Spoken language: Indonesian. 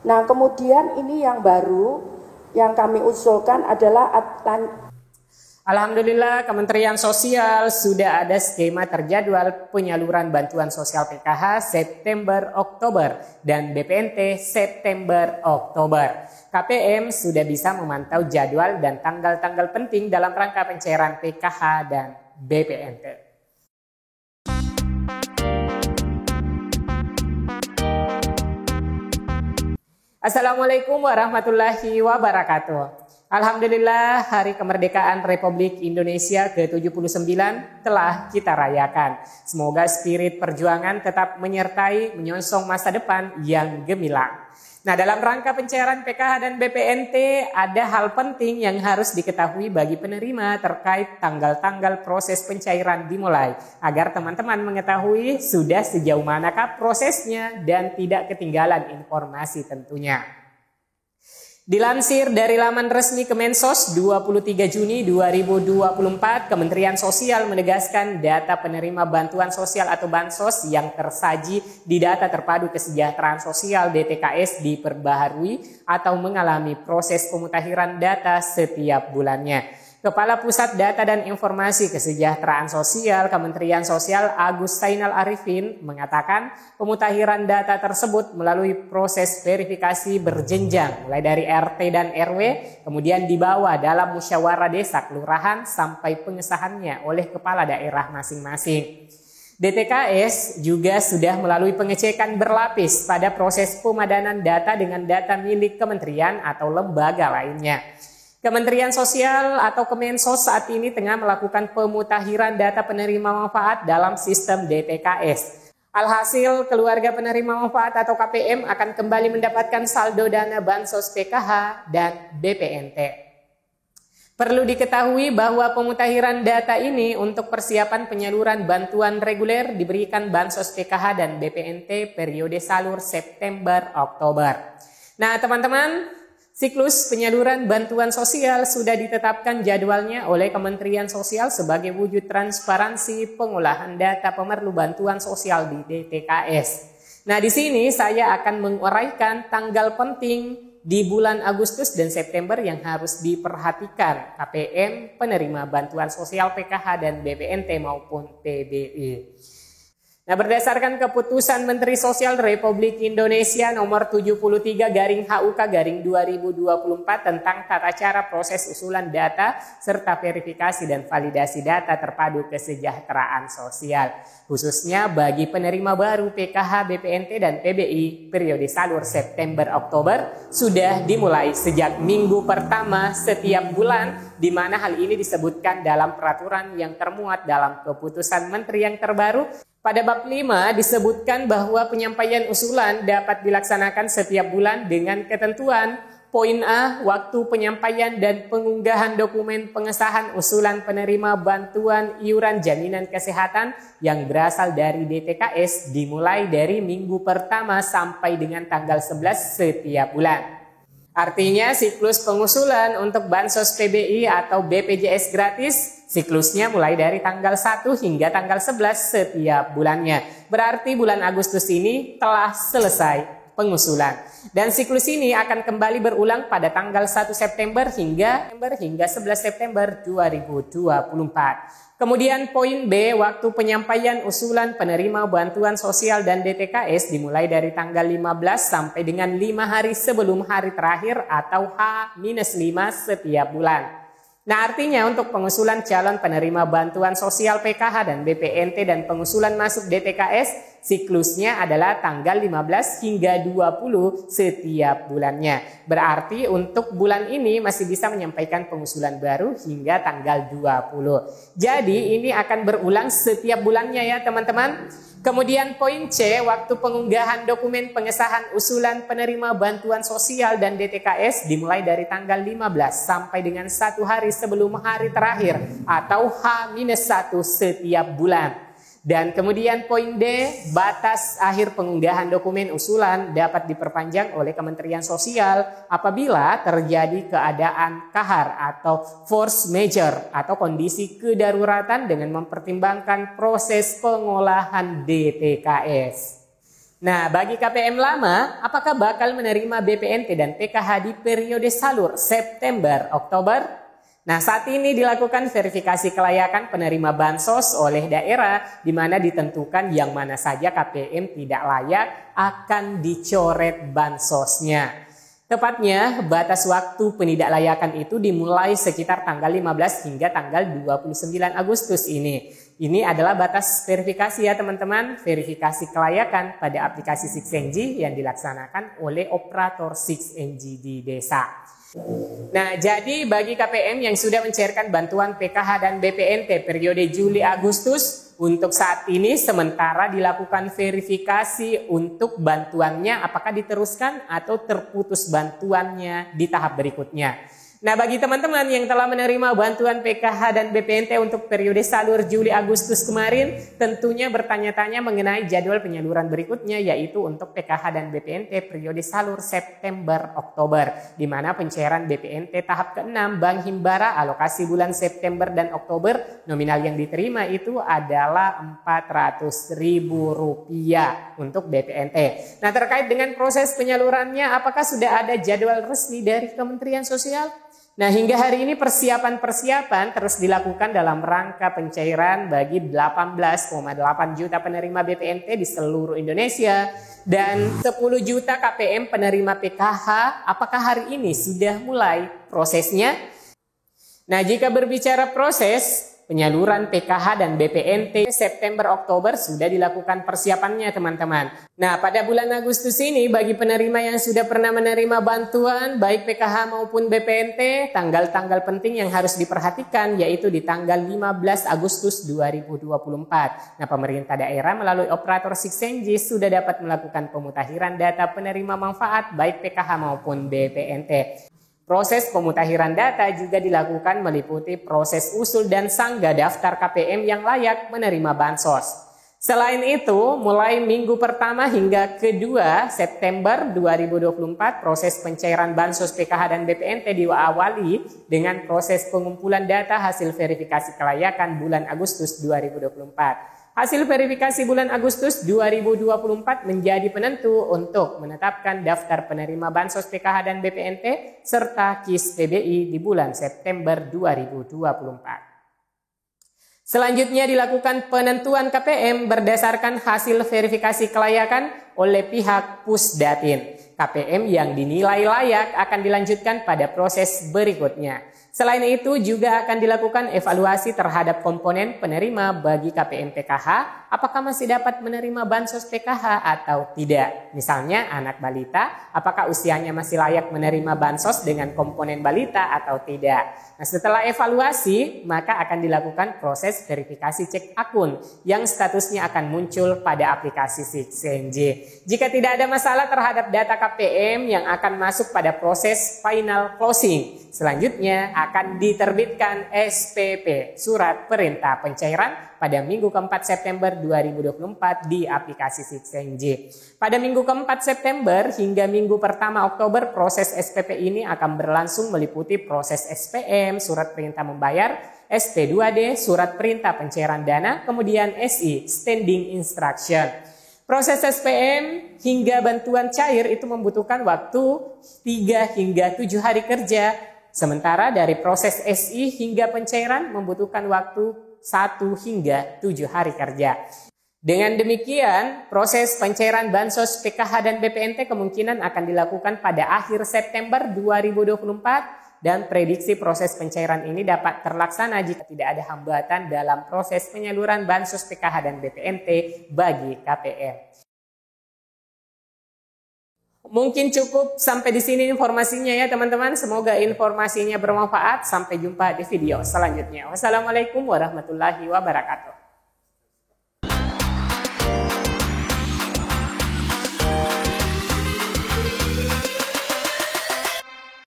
Nah, kemudian ini yang baru yang kami usulkan adalah Alhamdulillah Kementerian Sosial sudah ada skema terjadwal penyaluran bantuan sosial PKH September-Oktober dan BPNT September-Oktober. KPM sudah bisa memantau jadwal dan tanggal-tanggal penting dalam rangka pencairan PKH dan BPNT. Assalamualaikum warahmatullahi wabarakatuh. Alhamdulillah Hari Kemerdekaan Republik Indonesia ke-79 telah kita rayakan. Semoga spirit perjuangan tetap menyertai menyongsong masa depan yang gemilang. Nah, dalam rangka pencairan PKH dan BPNT ada hal penting yang harus diketahui bagi penerima terkait tanggal-tanggal proses pencairan dimulai, agar teman-teman mengetahui sudah sejauh manakah prosesnya dan tidak ketinggalan informasi tentunya. Dilansir dari laman resmi Kemensos 23 Juni 2024, Kementerian Sosial menegaskan data penerima bantuan sosial atau Bansos yang tersaji di Data Terpadu Kesejahteraan Sosial DTKS diperbaharui atau mengalami proses pemutakhiran data setiap bulannya. Kepala Pusat Data dan Informasi Kesejahteraan Sosial Kementerian Sosial Agus Zainal Arifin mengatakan pemutakhiran data tersebut melalui proses verifikasi berjenjang mulai dari RT dan RW, kemudian dibawa dalam musyawarah desa kelurahan sampai pengesahannya oleh kepala daerah masing-masing. DTKS juga sudah melalui pengecekan berlapis pada proses pemadanan data dengan data milik kementerian atau lembaga lainnya. Kementerian Sosial atau Kemensos saat ini tengah melakukan pemutakhiran data penerima manfaat dalam sistem DTKS. Alhasil, keluarga penerima manfaat atau KPM akan kembali mendapatkan saldo dana Bansos PKH dan BPNT. Perlu diketahui bahwa pemutakhiran data ini untuk persiapan penyaluran bantuan reguler diberikan Bansos PKH dan BPNT periode salur September-Oktober. Nah, teman-teman, siklus penyaluran bantuan sosial sudah ditetapkan jadwalnya oleh Kementerian Sosial sebagai wujud transparansi pengolahan data pemerlu bantuan sosial di DTKS. Nah, di sini saya akan menguraikan tanggal penting di bulan Agustus dan September yang harus diperhatikan KPM, penerima bantuan sosial PKH dan BPNT maupun PBI. Nah, berdasarkan keputusan Menteri Sosial Republik Indonesia nomor 73/HUK/2024 tentang tata cara proses usulan data serta verifikasi dan validasi data terpadu kesejahteraan sosial, khususnya bagi penerima baru PKH, BPNT dan PBI periode salur September-Oktober sudah dimulai sejak minggu pertama setiap bulan, di mana hal ini disebutkan dalam peraturan yang termuat dalam keputusan Menteri yang terbaru. Pada bab 5 disebutkan bahwa penyampaian usulan dapat dilaksanakan setiap bulan dengan ketentuan poin A, waktu penyampaian dan pengunggahan dokumen pengesahan usulan penerima bantuan iuran jaminan kesehatan yang berasal dari DTKS dimulai dari minggu pertama sampai dengan tanggal 11 setiap bulan. Artinya siklus pengusulan untuk Bansos PBI atau BPJS gratis, siklusnya mulai dari tanggal 1 hingga tanggal 11 setiap bulannya. Berarti bulan Agustus ini telah selesai pengusulan. Dan siklus ini akan kembali berulang pada tanggal 1 September hingga 11 September 2024. Kemudian poin B, waktu penyampaian usulan penerima bantuan sosial dan DTKS dimulai dari tanggal 15 sampai dengan 5 hari sebelum hari terakhir atau H-5 setiap bulan. Nah, artinya untuk pengusulan calon penerima bantuan sosial PKH dan BPNT dan pengusulan masuk DTKS, siklusnya adalah tanggal 15 hingga 20 setiap bulannya. Berarti untuk bulan ini masih bisa menyampaikan pengusulan baru hingga tanggal 20. Jadi ini akan berulang setiap bulannya ya teman-teman. Kemudian poin C, waktu pengunggahan dokumen pengesahan usulan penerima bantuan sosial dan DTKS dimulai dari tanggal 15 sampai dengan 1 hari sebelum hari terakhir atau H-1 setiap bulan. Dan kemudian poin D, batas akhir pengunggahan dokumen usulan dapat diperpanjang oleh Kementerian Sosial apabila terjadi keadaan kahar atau force majeure atau kondisi kedaruratan dengan mempertimbangkan proses pengolahan DTKS. Nah, bagi KPM lama, apakah bakal menerima BPNT dan PKH di periode salur September-Oktober? Nah, saat ini dilakukan verifikasi kelayakan penerima bansos oleh daerah, di mana ditentukan yang mana saja KPM tidak layak akan dicoret bansosnya. Tepatnya, batas waktu penidaklayakan itu dimulai sekitar tanggal 15 hingga tanggal 29 Agustus ini. Ini adalah batas verifikasi ya teman-teman, verifikasi kelayakan pada aplikasi 6NG yang dilaksanakan oleh operator 6NG di desa. Nah, jadi bagi KPM yang sudah mencairkan bantuan PKH dan BPNT periode Juli-Agustus, untuk saat ini sementara dilakukan verifikasi untuk bantuannya apakah diteruskan atau terputus bantuannya di tahap berikutnya. Nah, bagi teman-teman yang telah menerima bantuan PKH dan BPNT untuk periode salur Juli-Agustus kemarin, tentunya bertanya-tanya mengenai jadwal penyaluran berikutnya, yaitu untuk PKH dan BPNT periode salur September-Oktober, di mana pencairan BPNT tahap ke-6 Bank Himbara alokasi bulan September dan Oktober, nominal yang diterima itu adalah Rp400.000 untuk BPNT. Nah, terkait dengan proses penyalurannya, apakah sudah ada jadwal resmi dari Kementerian Sosial? Nah, hingga hari ini persiapan terus dilakukan dalam rangka pencairan bagi 18,8 juta penerima BPNT di seluruh Indonesia dan 10 juta KPM penerima PKH. Apakah hari ini sudah mulai prosesnya? Nah, jika berbicara proses penyaluran PKH dan BPNT September-Oktober sudah dilakukan persiapannya teman-teman. Nah, pada bulan Agustus ini bagi penerima yang sudah pernah menerima bantuan baik PKH maupun BPNT, tanggal-tanggal penting yang harus diperhatikan yaitu di tanggal 15 Agustus 2024. Nah, pemerintah daerah melalui operator 6NG sudah dapat melakukan pemutakhiran data penerima manfaat baik PKH maupun BPNT. Proses pemutakhiran data juga dilakukan meliputi proses usul dan sanggah daftar KPM yang layak menerima bansos. Selain itu, mulai minggu pertama hingga kedua September 2024, proses pencairan bansos PKH dan BPNT diawali dengan proses pengumpulan data hasil verifikasi kelayakan bulan Agustus 2024. Hasil verifikasi bulan Agustus 2024 menjadi penentu untuk menetapkan daftar penerima bansos PKH dan BPNT serta KIS PBI di bulan September 2024. Selanjutnya dilakukan penentuan KPM berdasarkan hasil verifikasi kelayakan oleh pihak Pusdatin. KPM yang dinilai layak akan dilanjutkan pada proses berikutnya. Selain itu juga akan dilakukan evaluasi terhadap komponen penerima bagi KPM PKH, apakah masih dapat menerima bansos PKH atau tidak. Misalnya anak balita, apakah usianya masih layak menerima bansos dengan komponen balita atau tidak. Nah, setelah evaluasi, maka akan dilakukan proses verifikasi cek akun yang statusnya akan muncul pada aplikasi 6NG. Jika tidak ada masalah terhadap data KPM yang akan masuk pada proses final closing, selanjutnya akan diterbitkan SPP, Surat Perintah Pencairan, pada minggu keempat September 2024 di aplikasi 6NG. Pada minggu keempat September hingga minggu pertama Oktober, proses SPP ini akan berlangsung meliputi proses SPM, Surat Perintah Membayar, SP2D, Surat Perintah Pencairan Dana, kemudian SI, Standing Instruction. Proses SPM hingga bantuan cair itu membutuhkan waktu 3 hingga 7 hari kerja. Sementara dari proses SI hingga pencairan membutuhkan waktu 1 hingga 7 hari kerja. Dengan demikian, proses pencairan bansos PKH dan BPNT kemungkinan akan dilakukan pada akhir September 2024 dan prediksi proses pencairan ini dapat terlaksana jika tidak ada hambatan dalam proses penyaluran bansos PKH dan BPNT bagi KPM. Mungkin cukup sampai di sini informasinya ya teman-teman. Semoga informasinya bermanfaat. Sampai jumpa di video selanjutnya. Wassalamualaikum warahmatullahi wabarakatuh.